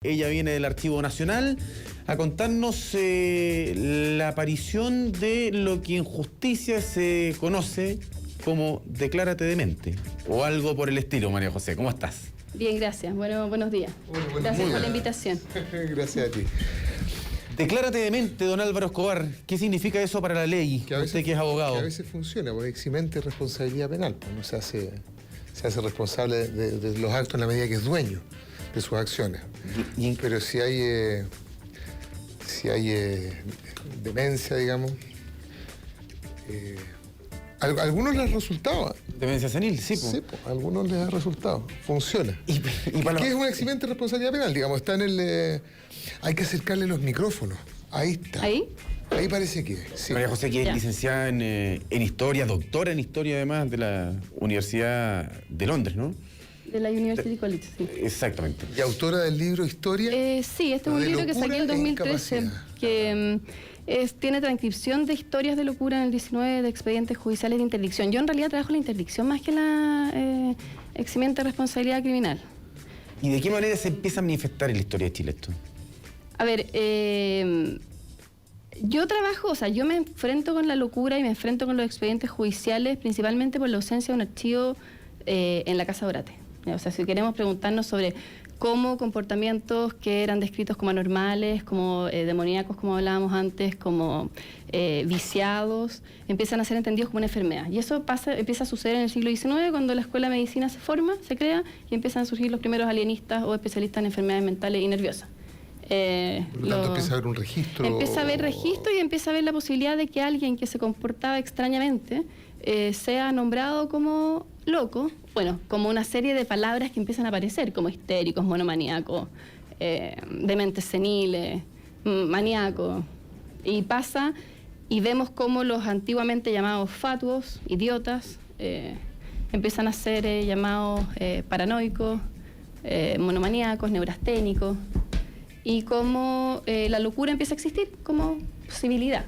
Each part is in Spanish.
Ella viene del Archivo Nacional a contarnos la aparición de lo que en justicia se conoce como declárate demente, o algo por el estilo. María José, ¿cómo estás? Bien, gracias. Bueno, buenos días. Gracias por la invitación. Gracias a ti. Declárate demente, don Álvaro Escobar. ¿Qué significa eso para la ley? Usted que es abogado. Que a veces funciona, porque eximente responsabilidad penal. Pues no se hace responsable de los actos en la medida que es dueño de sus acciones. Pero si hay demencia, digamos, a algunos les ha resultado. Demencia senil, sí. Sí, a algunos les ha resultado. Funciona. ¿Qué es un eximente de responsabilidad penal? Digamos, está en el... hay que acercarle los micrófonos. Ahí está. ¿Ahí? Ahí parece que sí. María José, que es licenciada en Historia, doctora en Historia además de la Universidad de Londres, ¿no? De la University College, sí. Exactamente. ¿Y autora del libro Historia? Sí, este es un libro que saqué en el 2013, que tiene transcripción de historias de locura en el 19 de expedientes judiciales de interdicción. Yo en realidad trabajo la interdicción más que la eximiente de responsabilidad criminal. ¿Y de qué manera se empieza a manifestar en la historia de Chile esto? A ver, yo trabajo, o sea, yo me enfrento con la locura y me enfrento con los expedientes judiciales principalmente por la ausencia de un archivo en la Casa Orate. O sea, si queremos preguntarnos sobre cómo comportamientos que eran descritos como anormales, como demoníacos, como hablábamos antes, como viciados, empiezan a ser entendidos como una enfermedad. Y eso empieza a suceder en el siglo XIX, cuando la Escuela de Medicina se forma, se crea, y empiezan a surgir los primeros alienistas o especialistas en enfermedades mentales y nerviosas. Por lo tanto, empieza a haber un registro. Empieza a haber registro y empieza a haber la posibilidad de que alguien que se comportaba extrañamente sea nombrado como loco, bueno, como una serie de palabras que empiezan a aparecer, como histéricos, monomaníacos, dementes seniles, maníacos. Y pasa, y vemos cómo los antiguamente llamados fatuos, idiotas, empiezan a ser llamados paranoicos, monomaníacos, neurasténicos, y cómo la locura empieza a existir como posibilidad.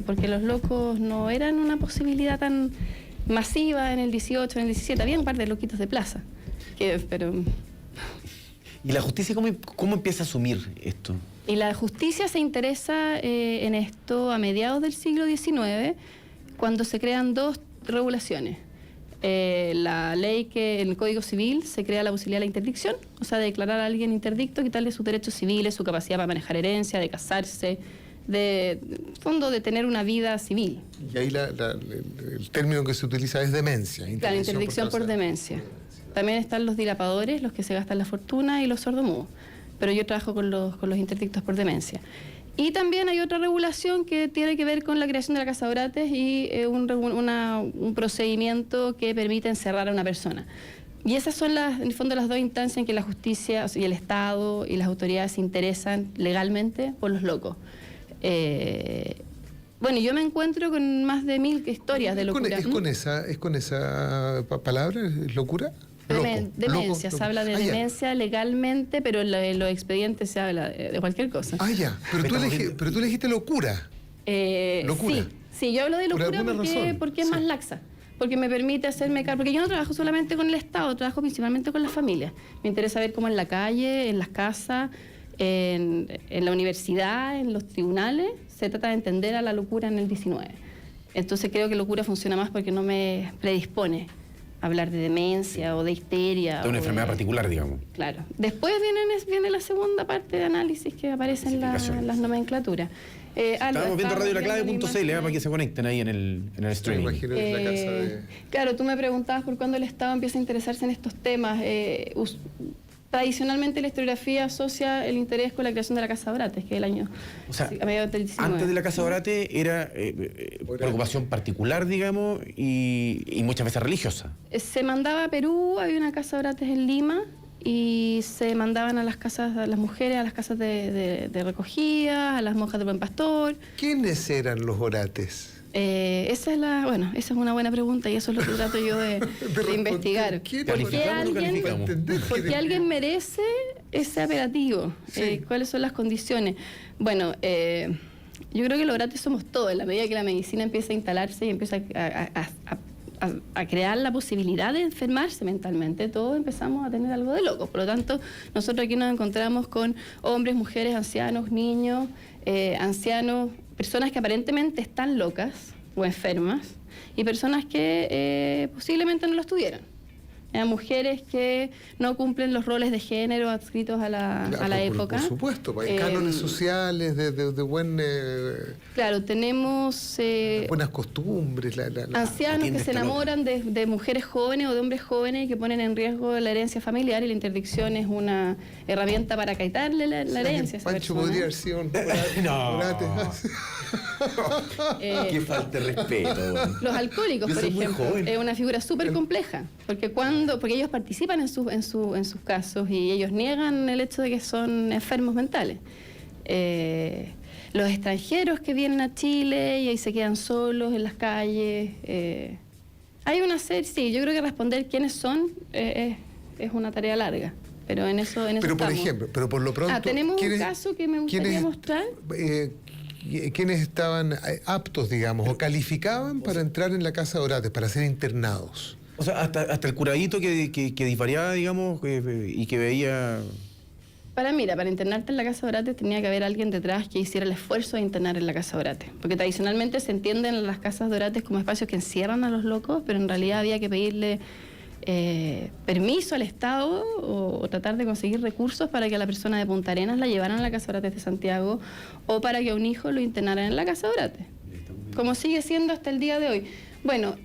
Porque los locos no eran una posibilidad tan masiva en el 18, en el 17, había un par de loquitos de plaza. Pero... ¿Y la justicia cómo empieza a asumir esto? Y la justicia se interesa en esto a mediados del siglo XIX, cuando se crean dos regulaciones. La ley que en el Código Civil se crea la posibilidad de la interdicción, o sea, de declarar a alguien interdicto, quitarle sus derechos civiles, su capacidad para manejar herencia, de casarse, de tener una vida civil. Y ahí el término que se utiliza es demencia. La interdicción por demencia. También están los dilapadores, los que se gastan la fortuna, y los sordomudos. Pero yo trabajo con los interdictos por demencia. Y también hay otra regulación que tiene que ver con la creación de la Casa Orates y un procedimiento que permite encerrar a una persona. Y esas son, en el fondo, las dos instancias en que la justicia, o sea, y el Estado y las autoridades se interesan legalmente por los locos. Bueno, yo me encuentro con más de 1000 historias de locura. ¿Es con esa palabra, locura? Demencia, se habla de demencia legalmente, pero en los expedientes se habla de cualquier cosa. Ah, ya, pero tú elegiste locura. Locura. Sí, yo hablo de locura porque es más laxa. Porque me permite hacerme cargo, porque yo no trabajo solamente con el Estado, trabajo principalmente con las familias. Me interesa ver cómo en la calle, en las casas, en la universidad, en los tribunales, se trata de entender a la locura en el 19. Entonces creo que locura funciona más porque no me predispone a hablar de demencia o de histeria. De una enfermedad particular, digamos. Claro. Después viene la segunda parte de análisis que aparece en las nomenclaturas. Estamos viendo radiolaclave.cl para que se conecten ahí en el streaming. Claro, tú me preguntabas por cuándo el Estado empieza a interesarse en estos temas. Tradicionalmente la historiografía asocia el interés con la creación de la Casa Orate, que es el año, o sea, a mediados del 19. Antes de la Casa Orate era preocupación particular, digamos, y muchas veces religiosa. Se mandaba a Perú, había una Casa Orates en Lima, y se mandaban a las casas, a las mujeres, a las casas de recogida, a las monjas del Buen Pastor. ¿Quiénes eran los orates? Esa es una buena pregunta, y eso es lo que trato yo de investigar. ¿Por qué alguien merece ese apelativo? Sí. ¿Cuáles son las condiciones? Bueno, yo creo que los orates somos todos, en la medida que la medicina empieza a instalarse y empieza a a crear la posibilidad de enfermarse mentalmente, todos empezamos a tener algo de locos. Por lo tanto, nosotros aquí nos encontramos con hombres, mujeres, ancianos, niños, ancianos, personas que aparentemente están locas o enfermas y personas que posiblemente no lo estuvieran. Mujeres que no cumplen los roles de género adscritos a la época. Por supuesto, hay cánones sociales de buen... claro, tenemos... buenas costumbres. Ancianos que se enamoran de mujeres jóvenes o de hombres jóvenes que ponen en riesgo la herencia familiar, y la interdicción es una herramienta para quitarle la herencia a esa Pancho persona. podría haber sido un... No. Qué falta de respeto. Los alcohólicos, por ejemplo, es una figura súper compleja, porque ellos participan en sus casos y ellos niegan el hecho de que son enfermos mentales. Los extranjeros que vienen a Chile y ahí se quedan solos en las calles. Hay una serie, sí, yo creo que responder quiénes son es una tarea larga. Pero en eso Pero por estamos. ejemplo, pero por lo pronto... tenemos un caso que me gustaría mostrar. ¿Quiénes estaban aptos, digamos, o calificaban para entrar en la Casa de Oratez, para ser internados? O sea, hasta el curadito que disvariaba, digamos, y que veía... Para internarte en la Casa de Oratez tenía que haber alguien detrás que hiciera el esfuerzo de internar en la Casa de Oratez. Porque tradicionalmente se entienden las casas de Oratez como espacios que encierran a los locos, pero en realidad había que pedirle permiso al Estado o tratar de conseguir recursos para que a la persona de Punta Arenas la llevaran a la Casa de Oratez de Santiago, o para que a un hijo lo internaran en la Casa de Oratez, como sigue siendo hasta el día de hoy. Bueno,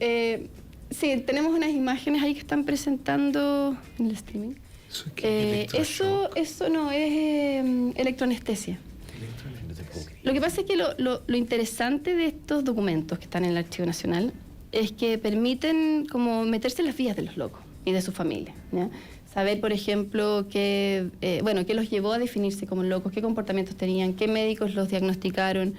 sí, tenemos unas imágenes ahí que están presentando en el streaming. Eso no es electroanestesia. Lo que pasa es que lo interesante de estos documentos que están en el Archivo Nacional es que permiten como meterse en las vidas de los locos y de su familia, ¿ya? Saber, por ejemplo, qué los llevó a definirse como locos, qué comportamientos tenían, qué médicos los diagnosticaron,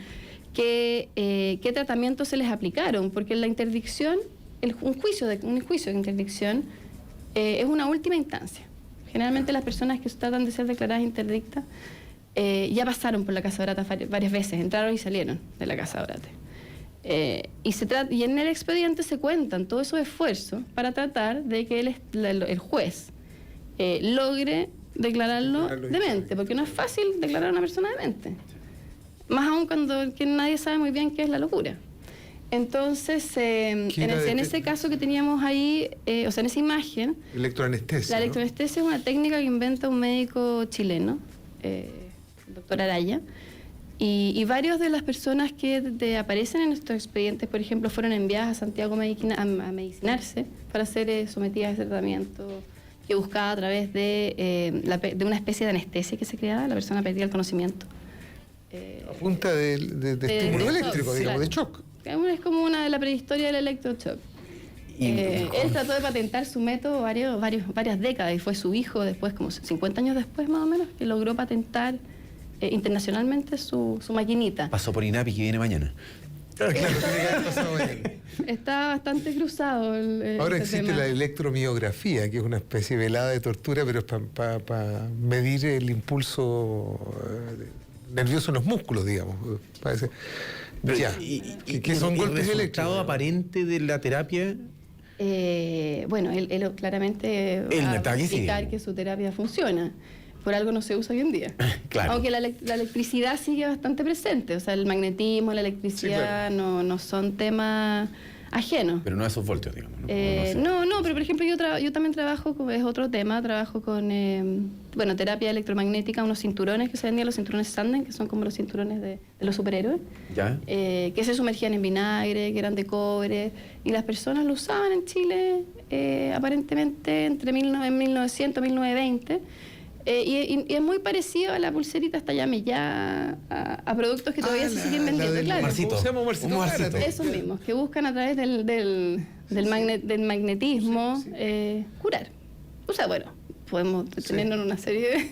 qué tratamientos se les aplicaron, porque la interdicción, un juicio de interdicción es una última instancia. Generalmente las personas que tratan de ser declaradas interdictas ya pasaron por la Casa de Oratez varias veces, entraron y salieron de la Casa de Oratez. Y en el expediente se cuentan todos esos esfuerzos para tratar de que el juez logre declararlo demente, porque no es fácil declarar a una persona demente, más aún cuando nadie sabe muy bien qué es la locura. Entonces, en ese caso que teníamos ahí, en esa imagen, electroanestesia. La electroanestesia es una técnica que inventa un médico chileno, el doctor Araya. Y varias de las personas que aparecen en estos expedientes, por ejemplo, fueron enviadas a Santiago a medicinarse para ser sometidas a ese tratamiento que buscaba a través de una especie de anestesia que se creaba, la persona perdía el conocimiento. A punta de estímulo eléctrico, shock, digamos, claro. de shock. Es como una de la prehistoria del electroshock. Él trató de patentar su método varias décadas y fue su hijo después, como 50 años después más o menos, que logró patentar internacionalmente su maquinita. Pasó por INAPI que viene mañana. Claro, tiene que haber pasado bien. Está bastante cruzado Ahora ese existe tema. la electromiografía, que es una especie de velada de tortura, pero es para medir el impulso nervioso en los músculos, digamos. Parece. Pero, Ya. ¿Qué son golpes ¿El resultado eléctricos? aparente de la terapia? Él claramente El va a detalle, sí. explicar que su terapia funciona. Por algo no se usa hoy en día. Claro. Aunque la electricidad sigue bastante presente. O sea, el magnetismo, la electricidad Sí, claro. no son temas ajenos. Pero no a esos voltios, digamos. No, pero por ejemplo yo también trabajo, es otro tema, trabajo con terapia electromagnética, unos cinturones que se vendían, los cinturones Sanden, que son como los cinturones de los superhéroes, ¿Ya? que se sumergían en vinagre, que eran de cobre, y las personas lo usaban en Chile aparentemente entre 1900 y 1920. Y es muy parecido a la pulserita hasta llame a productos que todavía se siguen vendiendo, claro. Marcito. ¿Cómo se llama? Marcito. Un Marcito. Cárate. Esos mismos, que buscan a través del magnetismo curar. O sea, bueno, podemos detenernos en una serie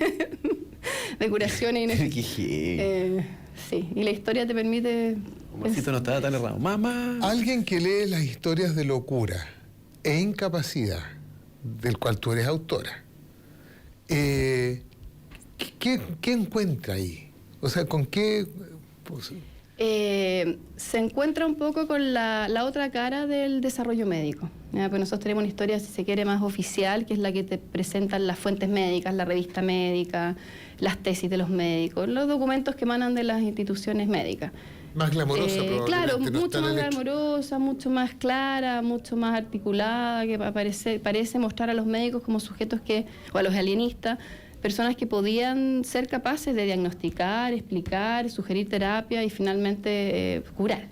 de curaciones. Sí, y la historia te permite... Marcito no estaba tan errado. ¡Mamá! Alguien que lee las historias de locura e incapacidad, del cual tú eres autora, ¿qué encuentra ahí? O sea, ¿con qué...? Pues, Se encuentra un poco con la otra cara del desarrollo médico. ¿Ya? Pues nosotros tenemos una historia, si se quiere, más oficial, que es la que te presentan las fuentes médicas, la revista médica, las tesis de los médicos, los documentos que emanan de las instituciones médicas. Más glamorosa, probablemente. Claro, no mucho más tan glamorosa, mucho más clara, mucho más articulada, que parece mostrar a los médicos como sujetos o a los alienistas, personas que podían ser capaces de diagnosticar, explicar, sugerir terapia y finalmente curar.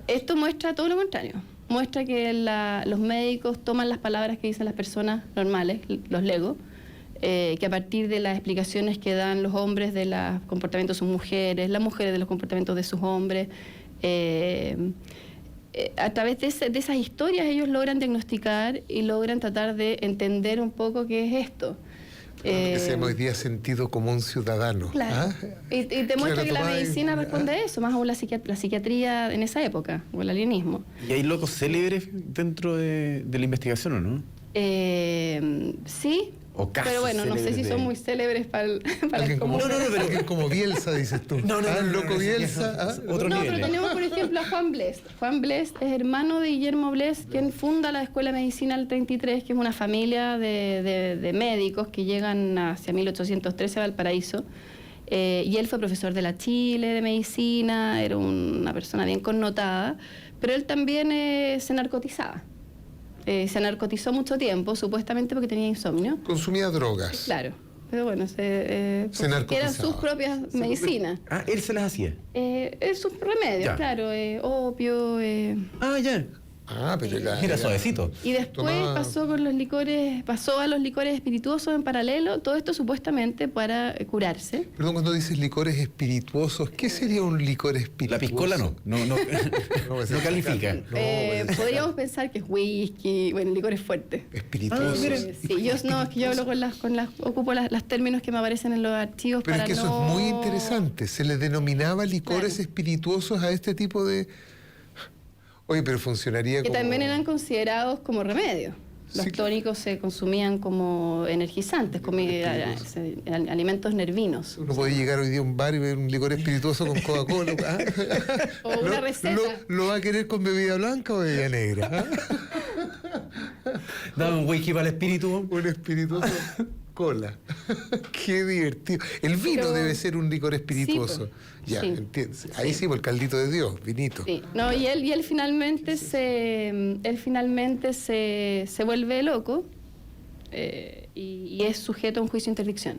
Esto muestra todo lo contrario. Muestra que los médicos toman las palabras que dicen las personas normales, los legos, que a partir de las explicaciones que dan los hombres de los comportamientos de sus mujeres, las mujeres de los comportamientos de sus hombres, a través de esas historias ellos logran diagnosticar y logran tratar de entender un poco qué es esto. Que se llama hoy día sentido común ciudadano. Claro. Y te muestra que la medicina responde a eso, más aún la psiquiatría en esa época, o el alienismo. ¿Y hay locos célebres dentro de la investigación o no? Sí. O casos pero bueno, no sé si son muy célebres para el común. No, pero alguien como Bielsa, dices tú. No, loco Bielsa. Otro no, nivel. pero tenemos, por ejemplo, a Juan Blest. Juan Blest es hermano de Guillermo Blest, quien funda la Escuela de Medicina del 33, que es una familia de médicos que llegan hacia 1813 a Valparaíso. Y él fue profesor de la Chile de medicina, era una persona bien connotada, pero él también se narcotizaba. Se narcotizó mucho tiempo, supuestamente porque tenía insomnio. Consumía drogas. Claro, pero bueno, se narcotizaba. eran sus propias medicinas. Ah, él se las hacía. Sus remedios, Ya. claro, opio. Ah, ya. Pero Mira, suavecito. Y después pasó a los licores espirituosos en paralelo, todo esto supuestamente para curarse. Perdón, cuando dices licores espirituosos, ¿qué sería un licor espirituoso? La piscola no No califica. Podríamos pensar que es whisky, bueno, licores fuertes. Espirituosos. Sí, es que yo hablo ocupo los términos que me aparecen en los archivos Pero para es que eso es muy interesante. Se le denominaba licores Claro. espirituosos a este tipo de... Oye, pero funcionaría que como... también eran considerados como remedios. Los Sí. tónicos se consumían como energizantes, como alimentos nervinos. Uno puede llegar hoy día a un bar y ver un licor espirituoso con Coca-Cola. O una receta. ¿Lo va a querer con bebida blanca o bebida negra? Dame un whisky para el espíritu. Un espirituoso cola. Qué divertido. El vino Pero- debe ser un licor espirituoso. Sí, pues. Ya, Sí. entiendes. Ahí sí, por el caldito de Dios, vinito. Sí, no, y él finalmente se vuelve loco y es sujeto a un juicio de interdicción.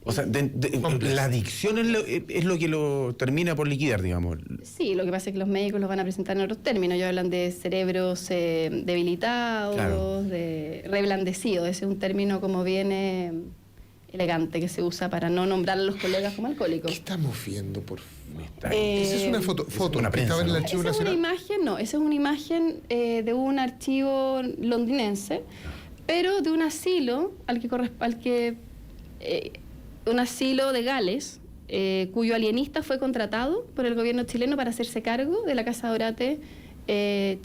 O sea, la adicción es lo que lo termina por liquidar, digamos. Sí, lo que pasa es que los médicos los van a presentar en otros términos. Ellos hablan de cerebros debilitados, Claro. de reblandecidos. Ese es un término como bien elegante que se usa para no nombrar a los colegas como ¿Qué alcohólicos. estamos viendo, por favor? Eh, Esa es una foto una que prensa, estaba en el ¿no? Archivo Esa es una Nacional. imagen, no, esa es una imagen de un archivo londinense, pero de un asilo un asilo de Gales, cuyo alienista fue contratado por el gobierno chileno para hacerse cargo de la Casa Dorate de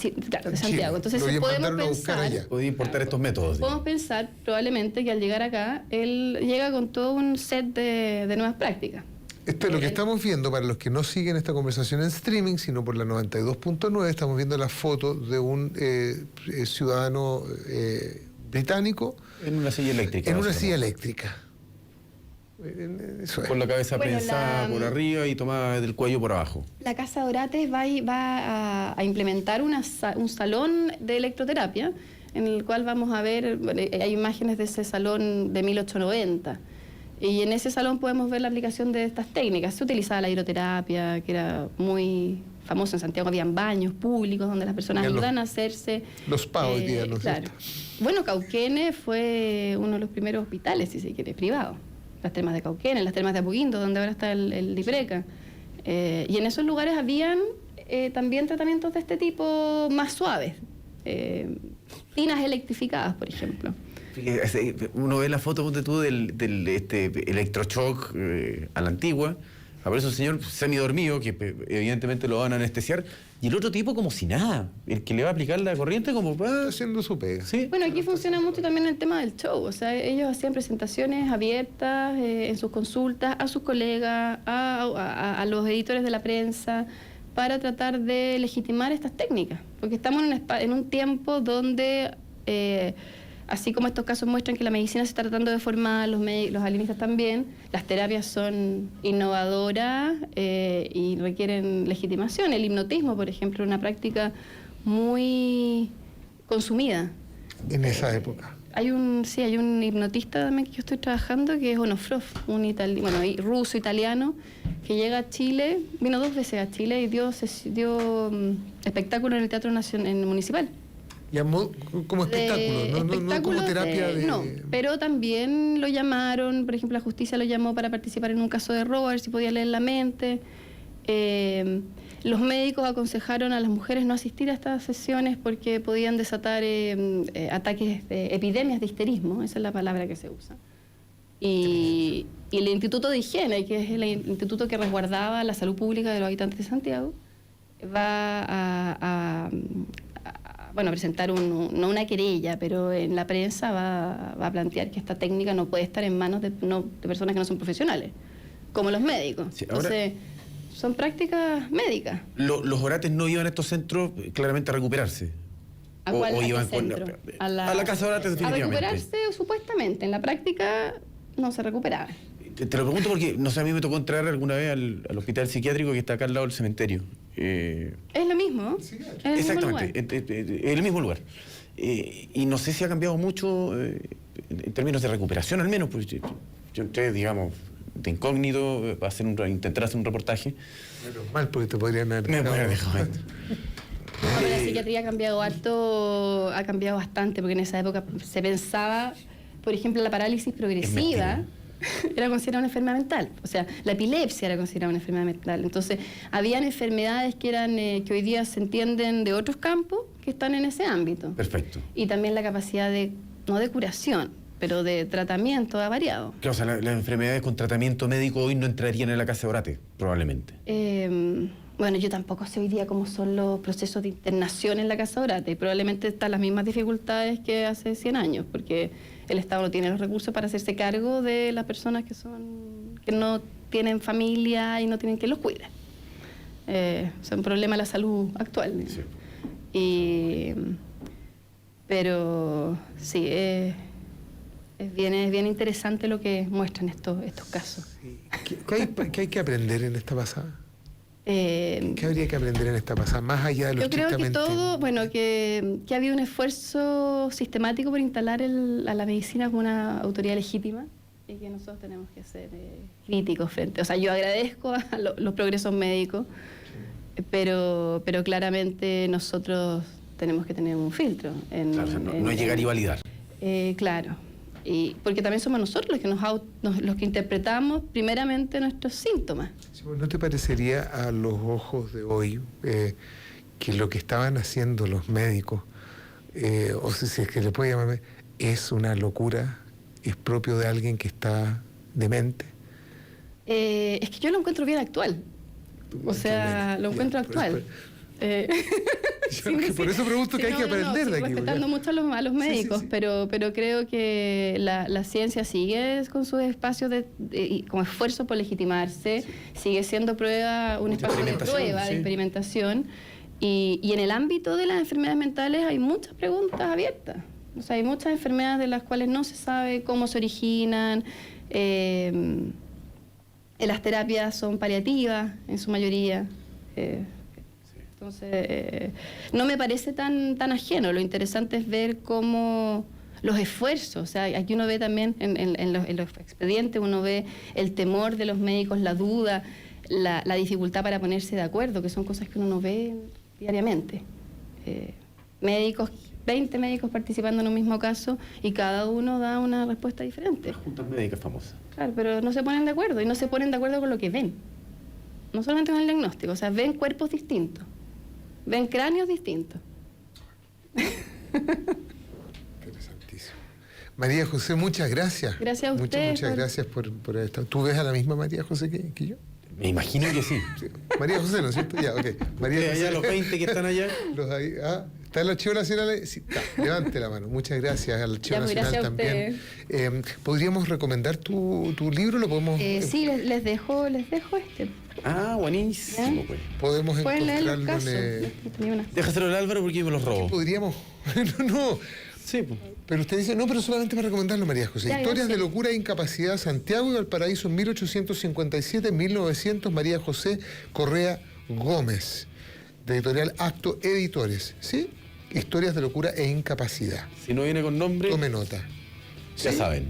Santiago. Entonces Lo podemos mandaron a buscar pensar, allá. Podía importar estos métodos. podemos pensar probablemente que al llegar acá, él llega con todo un set de nuevas prácticas. Esto es lo que estamos viendo, para los que no siguen esta conversación en streaming, sino por la 92.9, estamos viendo la foto de un ciudadano británico En una silla eléctrica. en una básicamente. silla eléctrica. Eso es. Con la cabeza Bueno, prensada por arriba y tomada del cuello por abajo. La Casa Dorates va a implementar un salón de electroterapia en el cual vamos a ver, bueno, hay imágenes de ese salón de 1890. Y en ese salón podemos ver la aplicación de estas técnicas. Se utilizaba la hidroterapia, que era muy famosa en Santiago. Habían baños públicos donde las personas Ya iban a hacerse... Los spa hoy día, ¿no es claro. cierto? Bueno, Cauquenes fue uno de los primeros hospitales, si se quiere, privados. Las termas de Cauquenes, las termas de Apoquindo, donde ahora está el Lipreca. Y en esos lugares habían también tratamientos de este tipo más suaves. Tinas electrificadas, por ejemplo. Fíjate, uno ve la foto, ponte tú, del electroshock a la antigua, Aparece un señor semidormido, que evidentemente lo van a anestesiar, y el otro tipo como si nada, el que le va a aplicar la corriente como... Está haciendo su pega. Sí. Bueno, aquí funciona mucho también el tema del show, o sea, ellos hacían presentaciones abiertas en sus consultas a sus colegas, a los editores de la prensa, para tratar de legitimar estas técnicas, porque estamos en un tiempo donde... así como estos casos muestran que la medicina se está tratando de formar, los alienistas también, las terapias son innovadoras y requieren legitimación. El hipnotismo, por ejemplo, es una práctica muy consumida. En esa época. Hay un hipnotista también que yo estoy trabajando, que es Onofrov, ruso, italiano, que llega a Chile, vino 2 veces a Chile y dio espectáculo en el Teatro Municipal. Llamó como espectáculo, no como terapia de... No, pero también lo llamaron, por ejemplo, la justicia lo llamó para participar en un caso de robo, a ver si podía leer la mente. Los médicos aconsejaron a las mujeres no asistir a estas sesiones porque podían desatar ataques, epidemias de histerismo, esa es la palabra que se usa. Y el Instituto de Higiene, que es el instituto que resguardaba la salud pública de los habitantes de Santiago, va a presentar no una querella, pero en la prensa va a plantear que esta técnica no puede estar en manos de personas que no son profesionales, como los médicos. Sí, ahora, entonces, son prácticas médicas. Los orates no iban a estos centros claramente a recuperarse. ¿A cuál iban centro? A la casa de orates, definitivamente. A recuperarse, supuestamente. En la práctica no se recuperaba. Te lo pregunto porque, no sé, a mí me tocó entrar alguna vez al hospital psiquiátrico que está acá al lado del cementerio. Es lo mismo. Sí, Exactamente, es el mismo lugar. Y no sé si ha cambiado mucho en términos de recuperación, al menos. Pues yo entré, digamos, de incógnito, intentar hacer un reportaje. Menos mal, porque te podrían haber Me dejado. podrían dejar. Ahora la psiquiatría ha cambiado harto, ha cambiado bastante, porque en esa época se pensaba, por ejemplo, la parálisis progresiva era considerada una enfermedad mental. O sea, la epilepsia era considerada una enfermedad mental. Entonces, habían enfermedades que que hoy día se entienden de otros campos que están en ese ámbito. Perfecto. Y también la capacidad no de curación, pero de tratamiento ha variado. Claro, o sea, las enfermedades con tratamiento médico hoy no entrarían en la casa de orate, probablemente. Bueno, yo tampoco sé hoy día cómo son los procesos de internación en la casa de orate. Probablemente están las mismas dificultades que hace 100 años, porque el Estado no tiene los recursos para hacerse cargo de las personas que no tienen familia y no tienen quien los cuide. Es un problema de la salud actual. Sí. Pero sí, es bien interesante lo que muestran estos casos. Sí. ¿Qué hay que aprender en esta pasada? ¿Qué habría que aprender en esta pasada? Más allá de lo yo creo que estrictamente... que ha habido un esfuerzo sistemático por instalar a la medicina como una autoridad legítima y que nosotros tenemos que ser críticos frente. O sea, yo agradezco a los progresos médicos, pero claramente nosotros tenemos que tener un filtro. No es llegar y validar. Claro. Porque también somos nosotros los que interpretamos primeramente nuestros síntomas. ¿No te parecería a los ojos de hoy que lo que estaban haciendo los médicos, o si es que le puede llamar, es una locura, es propio de alguien que está demente? Es que yo lo encuentro bien actual. O sea, lo encuentro actual. Por eso pregunto que hay que aprender de aquí. Respetando mucho a los médicos, sí. Pero creo que la ciencia sigue con sus espacios con esfuerzo por legitimarse, sigue siendo un espacio de prueba, de experimentación, y en el ámbito de las enfermedades mentales hay muchas preguntas abiertas. O sea, hay muchas enfermedades de las cuales no se sabe cómo se originan. Las terapias son paliativas en su mayoría. Entonces, no me parece tan ajeno. Lo interesante es ver cómo los esfuerzos, o sea, aquí uno ve también en los expedientes, uno ve el temor de los médicos, la duda, la dificultad para ponerse de acuerdo, que son cosas que uno no ve diariamente. 20 médicos participando en un mismo caso y cada uno da una respuesta diferente. Las juntas médicas famosas. Claro, pero no se ponen de acuerdo y no se ponen de acuerdo con lo que ven. No solamente con el diagnóstico, o sea, ven cuerpos distintos. Ven cráneos distintos. Interesantísimo. María José, muchas gracias. Gracias a usted. Muchas gracias por esto. ¿Tú ves a la misma María José que yo? Me imagino que sí. Sí. María José, ¿no es cierto? Ya, ok. María Allá los 20 que están allá. ¿Está el Archivo Nacional? Sí, está. Levante la mano. Muchas gracias al Archivo Ya, pues, Nacional gracias a también. ¿Podríamos recomendar tu libro? ¿Lo podemos, Sí, les dejo este. Ah, buenísimo, pues. podemos Pueden leer los encontrarlo casos. Tenía una. Déjaselo al Álvaro porque yo me los robo. Podríamos... no. Sí, pues. Pero usted dice, no, pero solamente para recomendarlo, María José. Ya, Historias gracias. de locura e incapacidad, Santiago y Valparaíso, 1857-1900, María José Correa Gómez, de editorial Acto Editores, ¿sí? Historias de locura e incapacidad. Si no viene con nombre, Tome nota. ya ¿Sí? saben.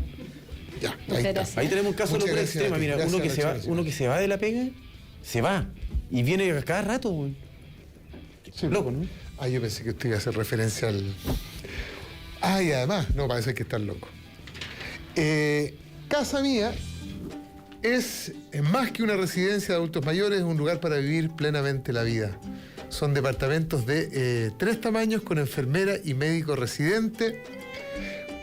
Ya, Muchas ahí está. gracias. Ahí tenemos un caso de Muchas locura gracias extrema. a ti. Mira, Gracias uno que, a la se va, Archivo uno que se va de la pega, se va. Y viene a cada rato, güey. Sí. Loco, ¿no? Ah, yo pensé que usted iba a hacer referencia al... Ah, y además, no, parece que está loco. Casa Mía es más que una residencia de adultos mayores, es un lugar para vivir plenamente la vida. Son departamentos de 3 tamaños con enfermera y médico residente.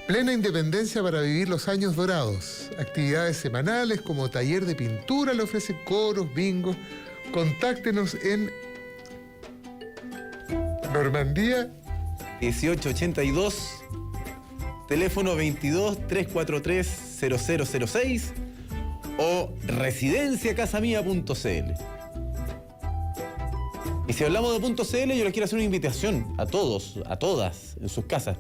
Plena independencia para vivir los años dorados. Actividades semanales como taller de pintura, le ofrece coros, bingos. Contáctenos en Normandía 1882, teléfono 22-343-0006 o residenciacasamia.cl. Y si hablamos de .cl, yo les quiero hacer una invitación a todos, a todas, en sus casas.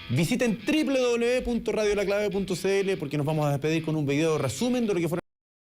Visiten www.radiolaclave.cl porque nos vamos a despedir con un video resumen de lo que fueron